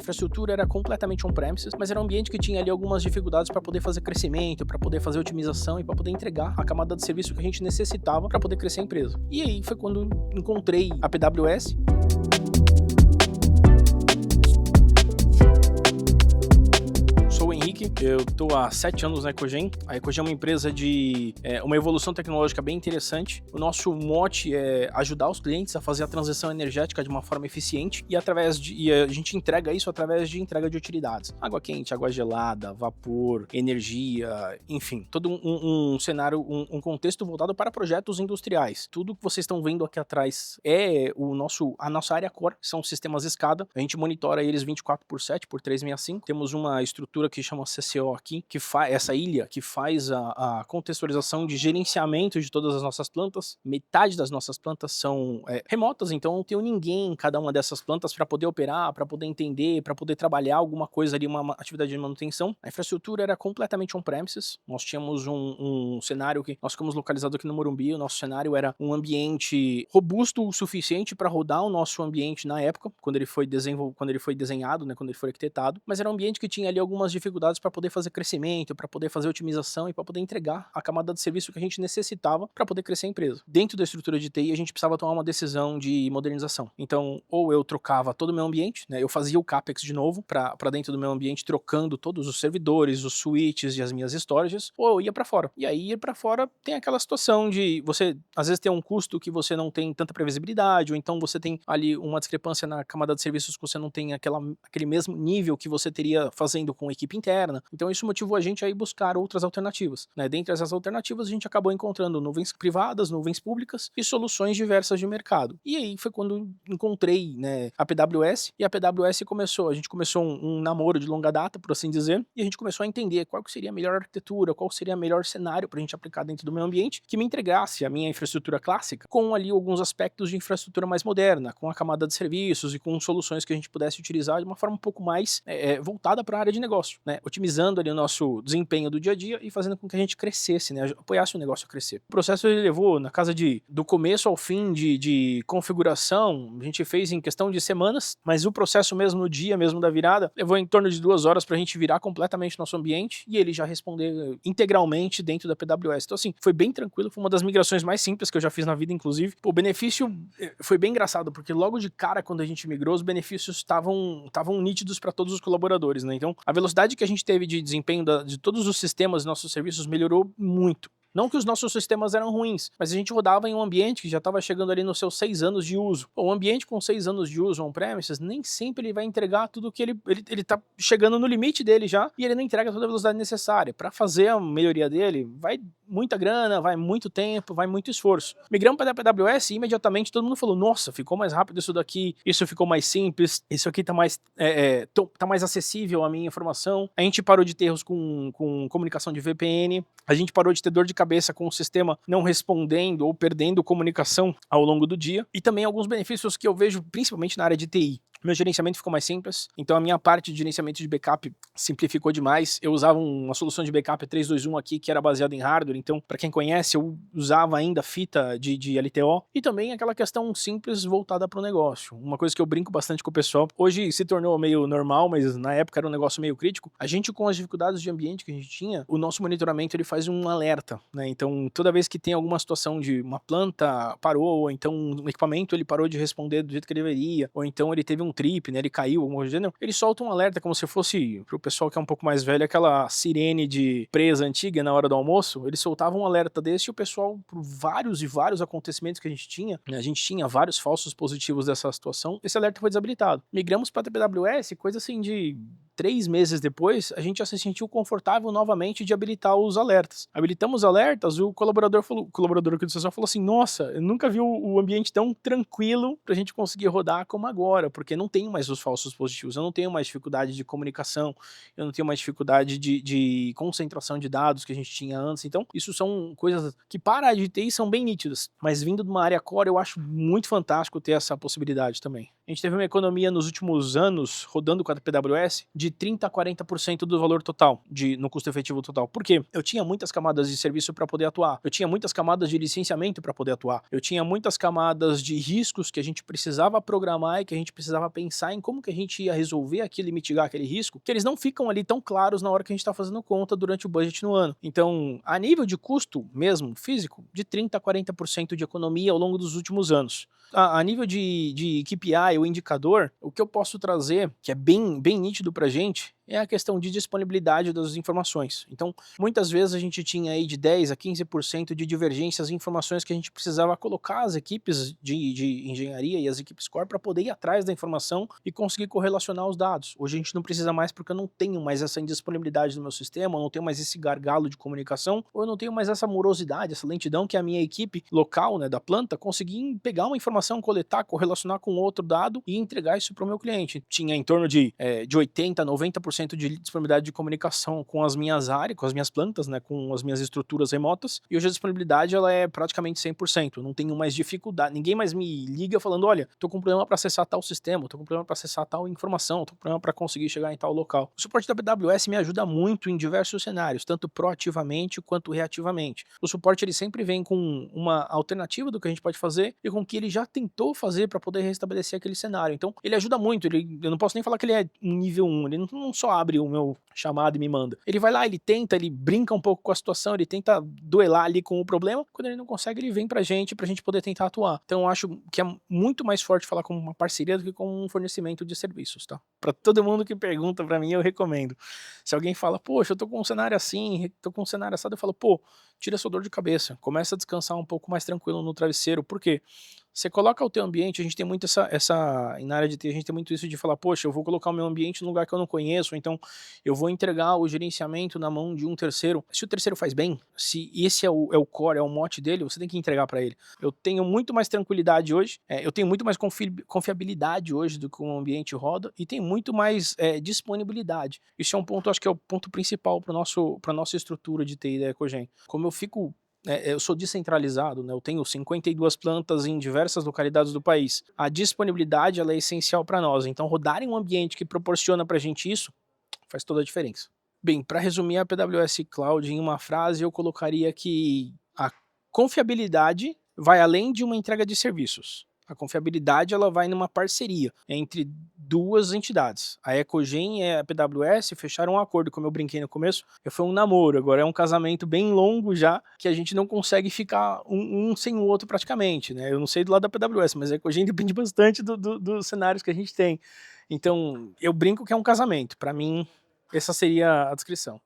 infraestrutura era completamente on-premises, mas era um ambiente que tinha ali algumas dificuldades para poder fazer crescimento, para poder fazer otimização e para poder entregar a camada de serviço que a gente necessitava para poder crescer a empresa. E aí foi quando encontrei a PWS. Sou o Henrique, eu estou há 7 anos na Ecogen. A Ecogen é uma empresa de uma evolução tecnológica bem interessante. O nosso mote é ajudar os clientes a fazer a transição energética de uma forma eficiente e a gente entrega isso através de entrega de utilidades. Água quente, água gelada, vapor, energia, enfim, todo um cenário, um contexto voltado para projetos industriais. Tudo que vocês estão vendo aqui atrás é a nossa área core, são sistemas SCADA. A gente monitora eles 24/7 por 365. Temos uma estrutura que chama CCO aqui, que faz essa ilha, que faz a contextualização de gerenciamento de todas as nossas plantas. Metade das nossas plantas são remotas, então não tenho ninguém em cada uma dessas plantas para poder operar, para poder entender, para poder trabalhar alguma coisa ali, uma atividade de manutenção. A infraestrutura era completamente on-premises. Nós tínhamos um cenário que nós ficamos localizados aqui no Morumbi. O nosso cenário era um ambiente robusto o suficiente para rodar o nosso ambiente na época, quando ele foi desenhado, né, quando ele foi arquitetado, mas era um ambiente que tinha ali algumas dificuldades para poder fazer crescimento, para poder fazer otimização e para poder entregar a camada de serviço que a gente necessitava para poder crescer a empresa. Dentro da estrutura de TI, a gente precisava tomar uma decisão de modernização. Então, ou eu trocava todo o meu ambiente, né, eu fazia o CAPEX de novo para dentro do meu ambiente, trocando todos os servidores, os switches e as minhas storages, ou eu ia para fora. E aí, ir para fora tem aquela situação de você, às vezes, ter um custo que você não tem tanta previsibilidade, ou então você tem ali uma discrepância na camada de serviços que você não tem aquele mesmo nível que você teria fazendo com a equipe interna. Então isso motivou a gente a ir buscar outras alternativas, né? Dentre essas alternativas a gente acabou encontrando nuvens privadas, nuvens públicas e soluções diversas de mercado. E aí foi quando encontrei, né, a PWS, e a PWS a gente começou um namoro de longa data, por assim dizer, e a gente começou a entender qual que seria a melhor arquitetura, qual seria o melhor cenário para a gente aplicar dentro do meio ambiente, que me entregasse a minha infraestrutura clássica com ali alguns aspectos de infraestrutura mais moderna, com a camada de serviços e com soluções que a gente pudesse utilizar de uma forma um pouco mais voltada para a área de negócio, né? Otimizando ali o nosso desempenho do dia a dia e fazendo com que a gente crescesse, né? Apoiasse o negócio a crescer. O processo ele levou na casa do começo ao fim de configuração, a gente fez em questão de semanas, mas o processo mesmo no dia mesmo da virada levou em torno de 2 horas pra gente virar completamente nosso ambiente e ele já responder integralmente dentro da PWS. Então assim, foi bem tranquilo, foi uma das migrações mais simples que eu já fiz na vida, inclusive. O benefício foi bem engraçado, porque logo de cara quando a gente migrou, os benefícios estavam nítidos para todos os colaboradores, né? Então a velocidade que a gente teve de desempenho de todos os sistemas e nossos serviços melhorou muito. Não que os nossos sistemas eram ruins, mas a gente rodava em um ambiente que já estava chegando ali nos seus 6 anos de uso. Um ambiente com 6 anos de uso on-premises, nem sempre ele vai entregar tudo que ele tá chegando no limite dele já, e ele não entrega toda a velocidade necessária. Para fazer a melhoria dele, vai muita grana, vai muito tempo, vai muito esforço. Migramos para a AWS e imediatamente todo mundo falou, nossa, ficou mais rápido isso daqui, isso ficou mais simples, isso aqui tá mais acessível à minha informação. A gente parou de ter erros com comunicação de VPN, a gente parou de ter dor de cabeça com o sistema não respondendo ou perdendo comunicação ao longo do dia, e também alguns benefícios que eu vejo principalmente na área de TI. Meu gerenciamento ficou mais simples, então a minha parte de gerenciamento de backup simplificou demais. Eu usava uma solução de backup 321 aqui que era baseada em hardware, então para quem conhece eu usava ainda fita de LTO, e também aquela questão simples voltada para o negócio. Uma coisa que eu brinco bastante com o pessoal, hoje se tornou meio normal, mas na época era um negócio meio crítico. A gente, com as dificuldades de ambiente que a gente tinha, o nosso monitoramento ele faz um alerta, né? Então toda vez que tem alguma situação de uma planta parou, ou então um equipamento ele parou de responder do jeito que ele deveria, ou então ele teve um trip, né, ele caiu, algum gênero, ele solta um alerta como se fosse, pro pessoal que é um pouco mais velho, aquela sirene de presa antiga na hora do almoço. Ele soltava um alerta desse e o pessoal, por vários e vários acontecimentos que a gente tinha, né, a gente tinha vários falsos positivos dessa situação, esse alerta foi desabilitado. Migramos para a AWS, coisa assim de 3 meses depois, a gente já se sentiu confortável novamente de habilitar os alertas. Habilitamos os alertas, o colaborador aqui do sessão falou assim, nossa, eu nunca vi o ambiente tão tranquilo pra gente conseguir rodar como agora, porque não tenho mais os falsos positivos, eu não tenho mais dificuldade de comunicação, eu não tenho mais dificuldade de concentração de dados que a gente tinha antes. Então, isso são coisas que para a de TI são bem nítidas, mas vindo de uma área core, eu acho muito fantástico ter essa possibilidade também. A gente teve uma economia nos últimos anos, rodando com a PWS, de de 30 a 40% do valor total, no custo efetivo total. Por quê? Eu tinha muitas camadas de serviço para poder atuar, eu tinha muitas camadas de licenciamento para poder atuar, eu tinha muitas camadas de riscos que a gente precisava programar e que a gente precisava pensar em como que a gente ia resolver aquilo e mitigar aquele risco, que eles não ficam ali tão claros na hora que a gente está fazendo conta durante o budget no ano. Então, a nível de custo mesmo, físico, de 30 a 40% de economia ao longo dos últimos anos. A nível de KPI, o indicador, o que eu posso trazer, que é bem nítido pra gente, é a questão de disponibilidade das informações. Então, muitas vezes a gente tinha aí de 10 a 15% de divergências em informações que a gente precisava colocar as equipes de engenharia e as equipes core para poder ir atrás da informação e conseguir correlacionar os dados. Hoje a gente não precisa mais porque eu não tenho mais essa indisponibilidade no meu sistema, eu não tenho mais esse gargalo de comunicação, ou eu não tenho mais essa morosidade, essa lentidão que a minha equipe local, né, da planta, conseguir pegar uma informação, coletar, correlacionar com outro dado e entregar isso para o meu cliente. Tinha em torno de 80 a 90% de disponibilidade de comunicação com as minhas áreas, com as minhas plantas, né, com as minhas estruturas remotas, e hoje a disponibilidade ela é praticamente 100%, eu não tenho mais dificuldade, ninguém mais me liga falando, olha, tô com problema para acessar tal sistema, tô com problema para acessar tal informação, tô com problema para conseguir chegar em tal local. O suporte da AWS me ajuda muito em diversos cenários, tanto proativamente quanto reativamente. O suporte ele sempre vem com uma alternativa do que a gente pode fazer e com o que ele já tentou fazer para poder restabelecer aquele cenário. Então, ele ajuda muito, eu não posso nem falar que ele é nível 1, ele não só abre o meu chamado e me manda. Ele vai lá, ele tenta, ele brinca um pouco com a situação, ele tenta duelar ali com o problema, quando ele não consegue, ele vem pra gente poder tentar atuar. Então, eu acho que é muito mais forte falar com uma parceria do que com um fornecimento de serviços, tá? Pra todo mundo que pergunta pra mim, eu recomendo. Se alguém fala, poxa, eu tô com um cenário assim, tô com um cenário assado, eu falo, pô, tira sua dor de cabeça, começa a descansar um pouco mais tranquilo no travesseiro, por quê? Você coloca o teu ambiente, a gente tem muito na área de TI, a gente tem muito isso de falar, poxa, eu vou colocar o meu ambiente num lugar que eu não conheço, então eu vou entregar o gerenciamento na mão de um terceiro. Se o terceiro faz bem, se esse é o core, é o mote dele, você tem que entregar para ele. Eu tenho muito mais tranquilidade hoje, eu tenho muito mais confiabilidade hoje do que o ambiente roda e tem muito mais disponibilidade. Isso é um ponto, acho que é o ponto principal para nossa estrutura de TI da Ecogen. Como eu sou descentralizado, né? Eu tenho 52 plantas em diversas localidades do país. A disponibilidade ela é essencial para nós. Então, rodar em um ambiente que proporciona para a gente isso faz toda a diferença. Bem, para resumir a AWS Cloud em uma frase, eu colocaria que a confiabilidade vai além de uma entrega de serviços. A confiabilidade ela vai numa parceria entre duas entidades. A Ecogen e a AWS fecharam um acordo, como eu brinquei no começo, foi um namoro, agora é um casamento bem longo já, que a gente não consegue ficar um sem o outro praticamente, né? Eu não sei do lado da AWS, mas a Ecogen depende bastante dos cenários que a gente tem. Então, eu brinco que é um casamento. Para mim, essa seria a descrição.